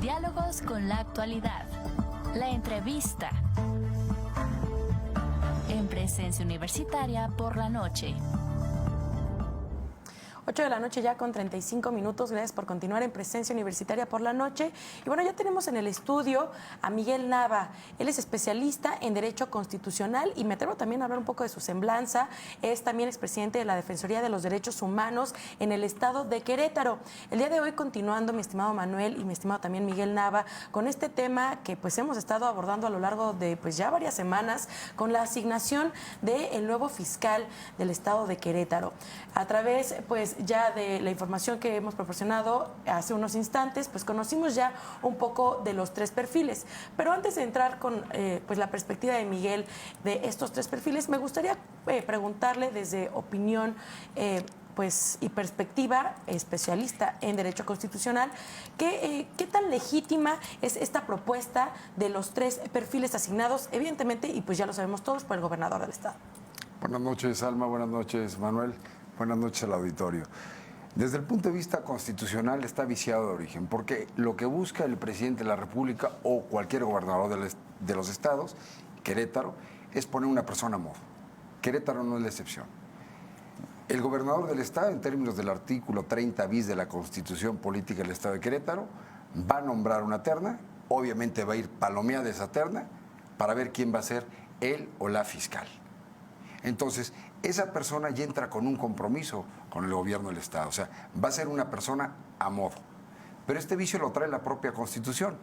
Diálogos con la actualidad. La entrevista. En Presencia Universitaria por la noche. 8 de la noche ya con 35 minutos. Gracias por continuar en Presencia Universitaria por la noche. Y bueno, ya tenemos en el estudio a Miguel Nava. Él es especialista en Derecho Constitucional y me atrevo también a hablar un poco de su semblanza. Es también expresidente de la Defensoría de los Derechos Humanos en el estado de Querétaro. El día de hoy, continuando, mi estimado Manuel y mi estimado también Miguel Nava, con este tema que pues hemos estado abordando a lo largo de pues ya varias semanas, con la asignación del nuevo fiscal del estado de Querétaro. A través pues ya de la información que hemos proporcionado hace unos instantes, pues conocimos ya un poco de los tres perfiles. Pero antes de entrar con pues la perspectiva de Miguel de estos tres perfiles, me gustaría preguntarle desde opinión pues y perspectiva especialista en Derecho Constitucional, ¿qué tan legítima es esta propuesta de los tres perfiles asignados, evidentemente, y pues ya lo sabemos todos, por el gobernador del estado? Buenas noches, Alma. Buenas noches, Manuel. Buenas noches al auditorio. Desde el punto de vista constitucional está viciado de origen, porque lo que busca el presidente de la República o cualquier gobernador de los estados, Querétaro, es poner una persona a modo. Querétaro no es la excepción. El gobernador del estado, en términos del artículo 30 bis de la Constitución Política del Estado de Querétaro, va a nombrar una terna, obviamente va a ir palomeada esa terna para ver quién va a ser él o la fiscal. Entonces, esa persona ya entra con un compromiso con el gobierno del Estado, o sea, va a ser una persona a modo. Pero este vicio lo trae la propia Constitución.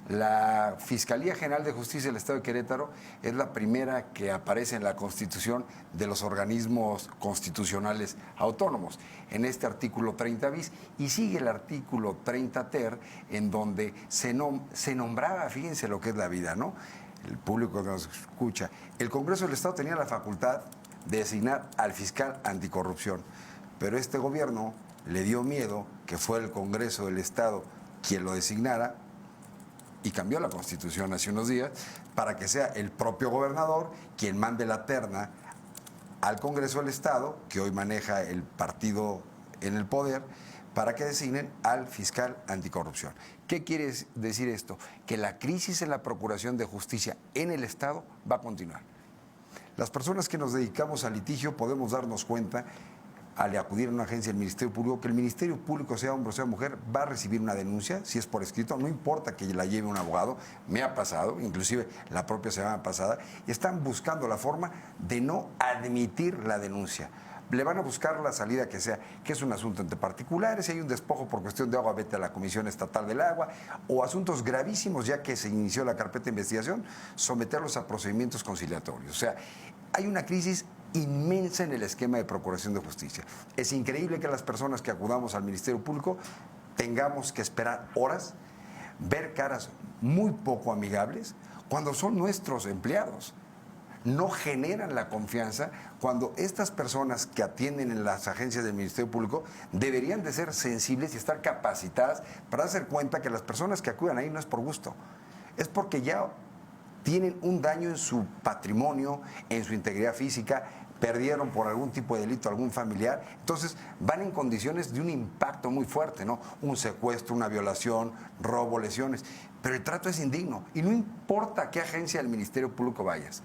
La Fiscalía General de Justicia del Estado de Querétaro es la primera que aparece en la Constitución de los organismos constitucionales autónomos, en este artículo 30 bis, y sigue el artículo 30 ter, en donde se nombraba, fíjense lo que es la vida, ¿no? El público que nos escucha, el Congreso del Estado tenía la facultad de designar al fiscal anticorrupción, pero este gobierno le dio miedo que fuera el Congreso del Estado quien lo designara y cambió la Constitución hace unos días para que sea el propio gobernador quien mande la terna al Congreso del Estado, que hoy maneja el partido en el poder, para que designen al fiscal anticorrupción. ¿Qué quiere decir esto? Que la crisis en la Procuración de Justicia en el Estado va a continuar. Las personas que nos dedicamos al litigio podemos darnos cuenta, al acudir a una agencia del Ministerio Público, que el Ministerio Público, sea hombre o sea mujer, va a recibir una denuncia, si es por escrito, no importa que la lleve un abogado, me ha pasado, inclusive la propia semana pasada, y están buscando la forma de no admitir la denuncia. Le van a buscar la salida que sea, que es un asunto entre particulares, si hay un despojo por cuestión de agua, vete a la Comisión Estatal del Agua, o asuntos gravísimos, ya que se inició la carpeta de investigación, someterlos a procedimientos conciliatorios. O sea, hay una crisis inmensa en el esquema de procuración de justicia. Es increíble que las personas que acudamos al Ministerio Público tengamos que esperar horas, ver caras muy poco amigables, cuando son nuestros empleados. No generan la confianza cuando estas personas que atienden en las agencias del Ministerio Público deberían de ser sensibles y estar capacitadas para darse cuenta que las personas que acudan ahí no es por gusto, es porque ya tienen un daño en su patrimonio, en su integridad física, perdieron por algún tipo de delito a algún familiar, entonces van en condiciones de un impacto muy fuerte, ¿no? Un secuestro, una violación, robo, lesiones, pero el trato es indigno y no importa a qué agencia del Ministerio Público vayas.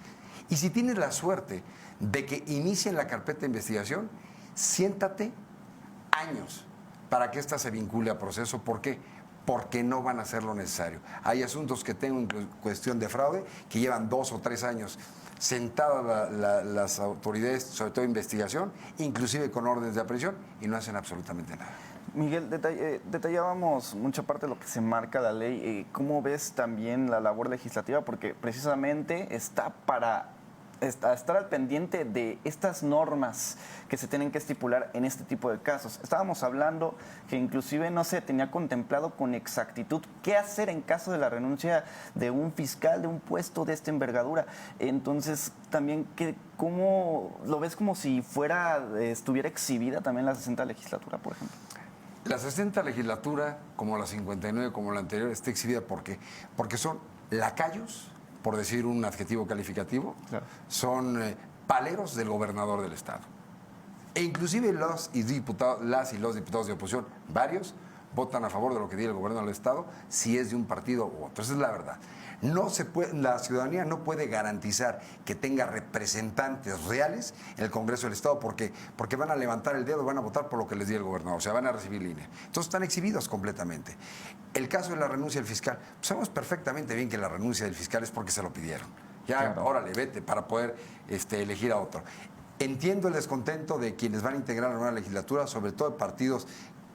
Y si tienes la suerte de que inicien la carpeta de investigación, siéntate años para que ésta se vincule a proceso. ¿Por qué? Porque no van a hacer lo necesario. Hay asuntos que tengo en cuestión de fraude que llevan 2 o 3 años sentadas las autoridades, sobre todo investigación, inclusive con órdenes de aprehensión, y no hacen absolutamente nada. Miguel, detallábamos mucha parte de lo que se marca la ley. ¿Cómo ves también la labor legislativa? Porque precisamente está para estar al pendiente de estas normas que se tienen que estipular en este tipo de casos. Estábamos hablando que inclusive no se tenía contemplado con exactitud qué hacer en caso de la renuncia de un fiscal de un puesto de esta envergadura. Entonces, también, ¿cómo lo ves como si estuviera exhibida también la 60ª legislatura, por ejemplo? La 60ª legislatura, como la 59, como la anterior, está exhibida porque son lacayos, por decir un adjetivo calificativo, claro. Son paleros del gobernador del estado. E inclusive las y los diputados de oposición, varios, votan a favor de lo que diga el gobierno del Estado si es de un partido u otro. Esa es la verdad. No se puede, la ciudadanía no puede garantizar que tenga representantes reales en el Congreso del Estado porque van a levantar el dedo y van a votar por lo que les diga el gobernador, o sea, van a recibir línea. Entonces están exhibidos completamente. El caso de la renuncia del fiscal, pues sabemos perfectamente bien que la renuncia del fiscal es porque se lo pidieron. Ya, claro. Órale, vete para poder elegir a otro. Entiendo el descontento de quienes van a integrar la nueva legislatura, sobre todo de partidos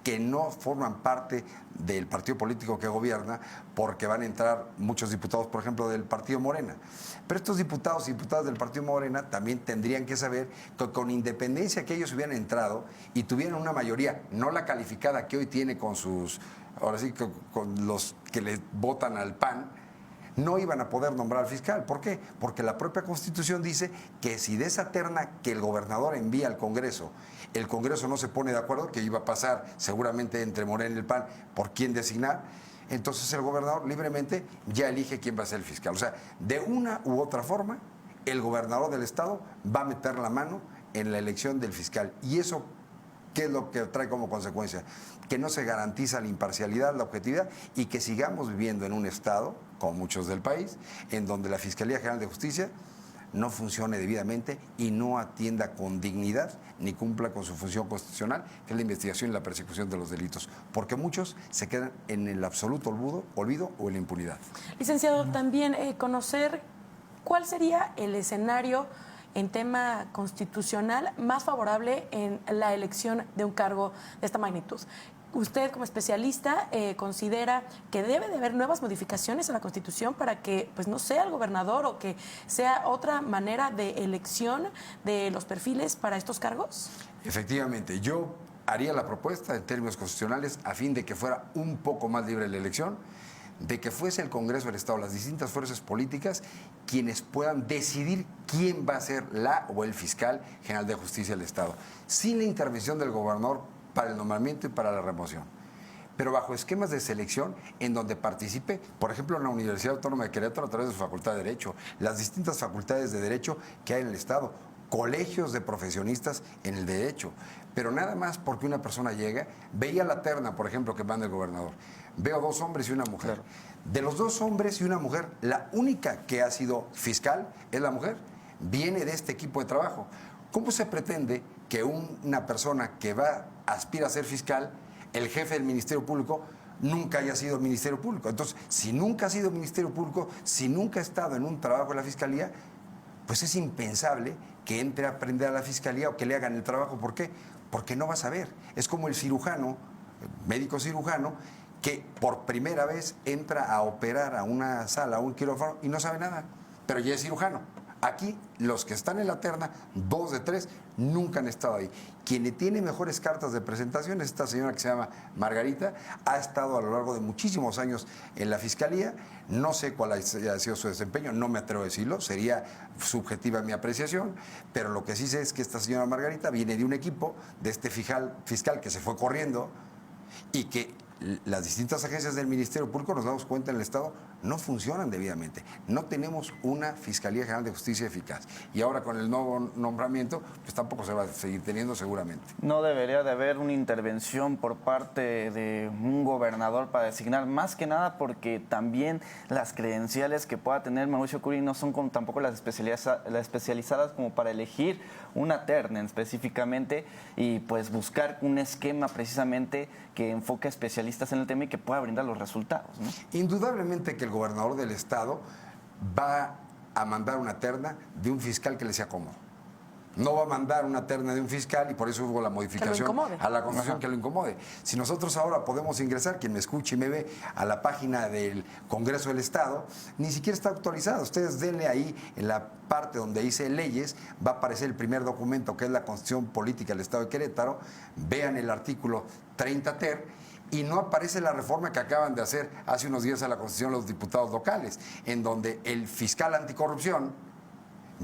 que no forman parte del partido político que gobierna, porque van a entrar muchos diputados, por ejemplo, del partido Morena. Pero estos diputados y diputadas del partido Morena también tendrían que saber que con independencia que ellos hubieran entrado y tuvieran una mayoría, no la calificada que hoy tiene con sus, ahora sí, con los que le votan al PAN, no iban a poder nombrar al fiscal. ¿Por qué? Porque la propia Constitución dice que si de esa terna que el gobernador envía al Congreso, el Congreso no se pone de acuerdo, que iba a pasar seguramente entre Morena y el PAN por quién designar, entonces el gobernador libremente ya elige quién va a ser el fiscal. O sea, de una u otra forma, el gobernador del Estado va a meter la mano en la elección del fiscal. Y eso, ¿qué es lo que trae como consecuencia? Que no se garantiza la imparcialidad, la objetividad y que sigamos viviendo en un Estado, como muchos del país, en donde la Fiscalía General de Justicia no funcione debidamente y no atienda con dignidad ni cumpla con su función constitucional, que es la investigación y la persecución de los delitos, porque muchos se quedan en el absoluto olvido o en la impunidad. Licenciado, también conocer cuál sería el escenario en tema constitucional más favorable en la elección de un cargo de esta magnitud. Usted, como especialista, considera que debe de haber nuevas modificaciones a la Constitución para que pues no sea el gobernador o que sea otra manera de elección de los perfiles para estos cargos. Efectivamente, yo haría la propuesta en términos constitucionales a fin de que fuera un poco más libre la elección, de que fuese el Congreso del Estado, las distintas fuerzas políticas, quienes puedan decidir quién va a ser la o el fiscal general de justicia del Estado, sin la intervención del gobernador para el nombramiento y para la remoción, pero bajo esquemas de selección en donde participe, por ejemplo, en la Universidad Autónoma de Querétaro a través de su Facultad de Derecho, las distintas facultades de Derecho que hay en el Estado, colegios de profesionistas en el derecho, pero nada más porque una persona llega, veía la terna, por ejemplo, que manda el gobernador, veo 2 hombres y una mujer. Claro. De los 2 hombres y una mujer, la única que ha sido fiscal es la mujer, viene de este equipo de trabajo. ¿Cómo se pretende que una persona que aspira a ser fiscal, el jefe del Ministerio Público, nunca haya sido Ministerio Público? Entonces, si nunca ha sido Ministerio Público, si nunca ha estado en un trabajo en la Fiscalía, pues es impensable que entre a aprender a la Fiscalía o que le hagan el trabajo. ¿Por qué? Porque no va a saber. Es como el cirujano, el médico cirujano, que por primera vez entra a operar a una sala, a un quirófano y no sabe nada, pero ya es cirujano. Aquí, los que están en la terna, 2 de 3, nunca han estado ahí. Quien tiene mejores cartas de presentación es esta señora que se llama Margarita, ha estado a lo largo de muchísimos años en la Fiscalía, no sé cuál ha sido su desempeño, no me atrevo a decirlo, sería subjetiva mi apreciación, pero lo que sí sé es que esta señora Margarita viene de un equipo, de este fiscal que se fue corriendo y que las distintas agencias del Ministerio Público, nos damos cuenta en el Estado, no funcionan debidamente. No tenemos una Fiscalía General de Justicia eficaz. Y ahora con el nuevo nombramiento, pues tampoco se va a seguir teniendo seguramente. No debería de haber una intervención por parte de un gobernador para designar, más que nada porque también las credenciales que pueda tener Mauricio Curi no son tampoco las especializadas como para elegir una terna específicamente y pues buscar un esquema precisamente que enfoque a especialistas en el tema y que pueda brindar los resultados, ¿no? Indudablemente que el gobernador del Estado va a mandar una terna de un fiscal que le sea cómodo. No va a mandar una terna de un fiscal y por eso hubo la modificación a la Constitución que lo incomode. Si nosotros ahora podemos ingresar, quien me escuche y me ve, a la página del Congreso del Estado, ni siquiera está actualizada. Ustedes denle ahí en la parte donde dice leyes, va a aparecer el primer documento que es la Constitución Política del Estado de Querétaro, vean el artículo 30 ter y no aparece la reforma que acaban de hacer hace unos días a la Constitución los diputados locales, en donde el fiscal anticorrupción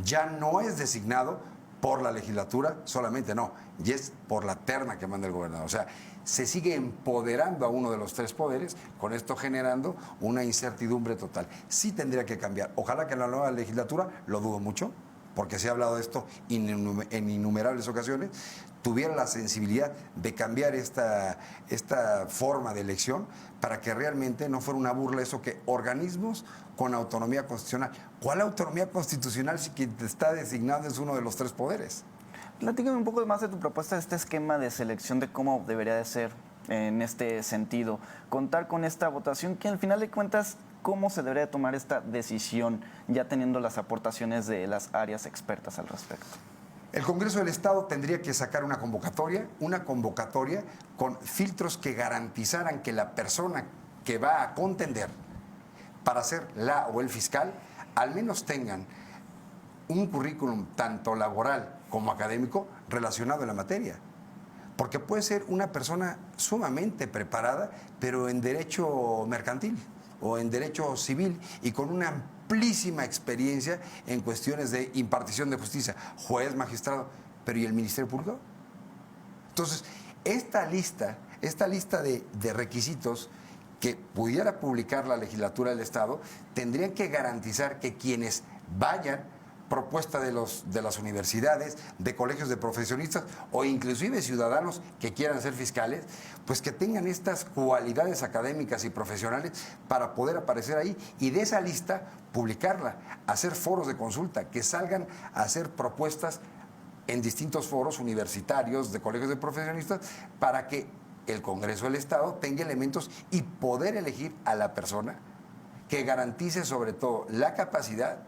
ya no es designado por la legislatura solamente, no, y es por la terna que manda el gobernador. O sea, se sigue empoderando a uno de los 3 poderes, con esto generando una incertidumbre total. Sí tendría que cambiar. Ojalá que en la nueva legislatura, lo dudo mucho, porque se ha hablado de esto en innumerables ocasiones, tuviera la sensibilidad de cambiar esta forma de elección para que realmente no fuera una burla eso que organismos con autonomía constitucional. ¿Cuál autonomía constitucional si quien te está designando es uno de los tres poderes? Platícame un poco más de tu propuesta, de este esquema de selección, de cómo debería de ser en este sentido. Contar con esta votación que al final de cuentas, ¿cómo se debería tomar esta decisión ya teniendo las aportaciones de las áreas expertas al respecto? El Congreso del Estado tendría que sacar una convocatoria con filtros que garantizaran que la persona que va a contender para ser la o el fiscal al menos tengan un currículum tanto laboral como académico relacionado en la materia. Porque puede ser una persona sumamente preparada, pero en derecho mercantil o en derecho civil y con una amplísima experiencia en cuestiones de impartición de justicia, juez, magistrado, pero ¿y el Ministerio Público? Entonces, esta lista de requisitos que pudiera publicar la legislatura del Estado tendrían que garantizar que quienes vayan, propuesta de las universidades, de colegios de profesionistas o inclusive ciudadanos que quieran ser fiscales, pues que tengan estas cualidades académicas y profesionales para poder aparecer ahí y de esa lista publicarla, hacer foros de consulta, que salgan a hacer propuestas en distintos foros universitarios, de colegios de profesionistas, para que el Congreso del Estado tenga elementos y poder elegir a la persona que garantice sobre todo la capacidad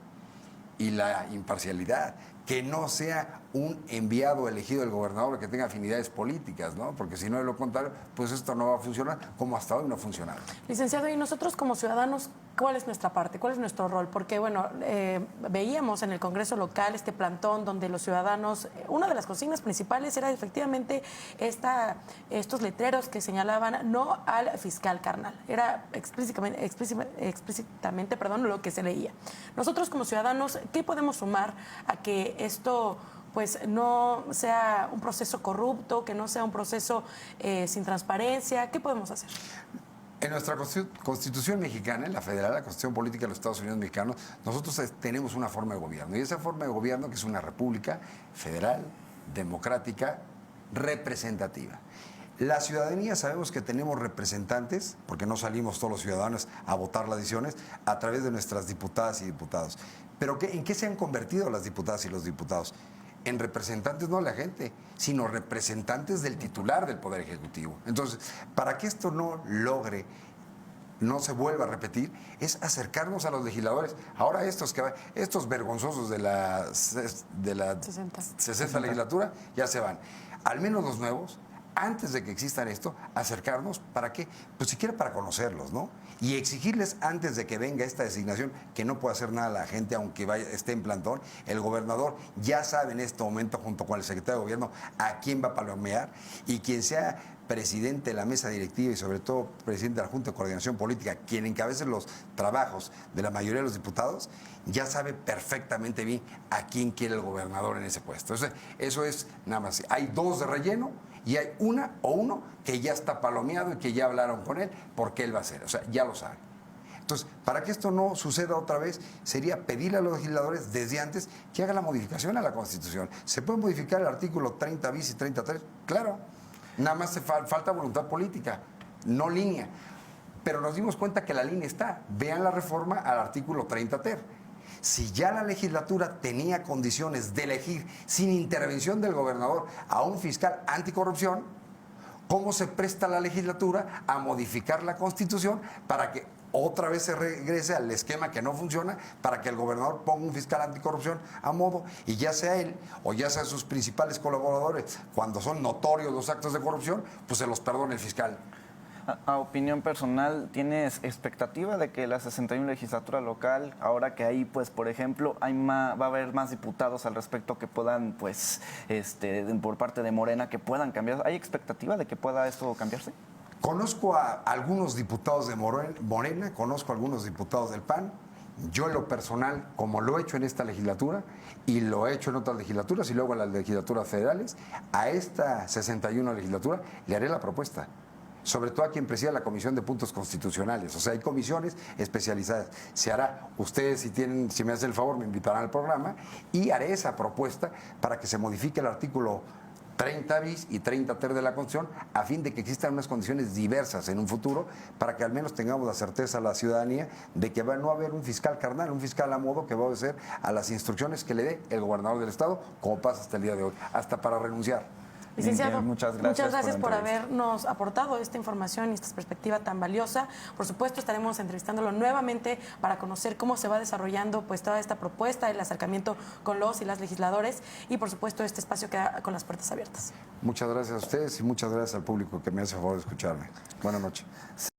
y la imparcialidad, que no sea un enviado elegido del gobernador que tenga afinidades políticas, ¿no? Porque si no, de lo contrario, pues esto no va a funcionar como hasta hoy no ha funcionado. Licenciado, y nosotros como ciudadanos, ¿cuál es nuestra parte? ¿Cuál es nuestro rol? Porque, bueno, veíamos en el Congreso local este plantón donde los ciudadanos, una de las consignas principales era efectivamente estos letreros que señalaban no al fiscal carnal. Era explícitamente, lo que se leía. Nosotros como ciudadanos, ¿qué podemos sumar a que esto pues no sea un proceso corrupto, que no sea un proceso sin transparencia? ¿Qué podemos hacer? En nuestra Constitución mexicana, en la federal, la Constitución Política de los Estados Unidos Mexicanos, nosotros tenemos una forma de gobierno. Y esa forma de gobierno, que es una república federal, democrática, representativa. La ciudadanía, sabemos que tenemos representantes, porque no salimos todos los ciudadanos a votar las decisiones, a través de nuestras diputadas y diputados. Pero ¿en qué se han convertido las diputadas y los diputados? En representantes no de la gente, sino representantes del titular del Poder Ejecutivo. Entonces, para que esto no se vuelva a repetir, es acercarnos a los legisladores. Ahora estos vergonzosos de la 60 legislatura ya se van. Al menos los nuevos, antes de que existan esto, acercarnos, ¿para qué? Pues siquiera para conocerlos, ¿no? Y exigirles antes de que venga esta designación, que no puede hacer nada la gente aunque esté en plantón. El gobernador ya sabe en este momento, junto con el secretario de Gobierno, a quién va a palomear, y quien sea presidente de la mesa directiva y sobre todo presidente de la Junta de Coordinación Política, quien encabece los trabajos de la mayoría de los diputados, ya sabe perfectamente bien a quién quiere el gobernador en ese puesto. Eso es nada más. Hay dos de relleno y hay uno que ya está palomeado y que ya hablaron con él porque él va a ser. O sea, ya lo sabe. Entonces, para que esto no suceda otra vez, sería pedirle a los legisladores desde antes que hagan la modificación a la Constitución. ¿Se puede modificar el artículo 30 bis y 33? Claro. Nada más falta voluntad política, no línea. Pero nos dimos cuenta que la línea está. Vean la reforma al artículo 30 ter. Si ya la legislatura tenía condiciones de elegir sin intervención del gobernador a un fiscal anticorrupción, ¿cómo se presta la legislatura a modificar la Constitución para que otra vez se regrese al esquema que no funciona, para que el gobernador ponga un fiscal anticorrupción a modo y ya sea él o ya sea sus principales colaboradores, cuando son notorios los actos de corrupción, pues se los perdone el fiscal? A opinión personal, ¿tienes expectativa de que la 61 legislatura local, ahora que ahí, pues, por ejemplo, va a haber más diputados al respecto que puedan, pues, por parte de Morena, que puedan cambiar? ¿Hay expectativa de que pueda esto cambiarse? Conozco a algunos diputados de Morena, conozco a algunos diputados del PAN. Yo en lo personal, como lo he hecho en esta legislatura y lo he hecho en otras legislaturas y luego en las legislaturas federales, a esta 61 legislatura le haré la propuesta. sobre todo a quien presida la Comisión de Puntos Constitucionales. O sea, hay comisiones especializadas. Se hará, ustedes si me hacen el favor, me invitarán al programa y haré esa propuesta para que se modifique el artículo 30 bis y 30 ter de la Constitución a fin de que existan unas condiciones diversas en un futuro para que al menos tengamos la certeza a la ciudadanía de que va no a haber un fiscal carnal, un fiscal a modo que va a obedecer a las instrucciones que le dé el gobernador del estado, como pasa hasta el día de hoy, hasta para renunciar. Licenciado, Bien, muchas gracias por la entrevista. habernos aportado esta información y esta perspectiva tan valiosa. Por supuesto, estaremos entrevistándolo nuevamente para conocer cómo se va desarrollando pues toda esta propuesta, el acercamiento con los y las legisladores y, por supuesto, este espacio queda con las puertas abiertas. Muchas gracias a ustedes y muchas gracias al público que me hace favor de escucharme. Buenas noches.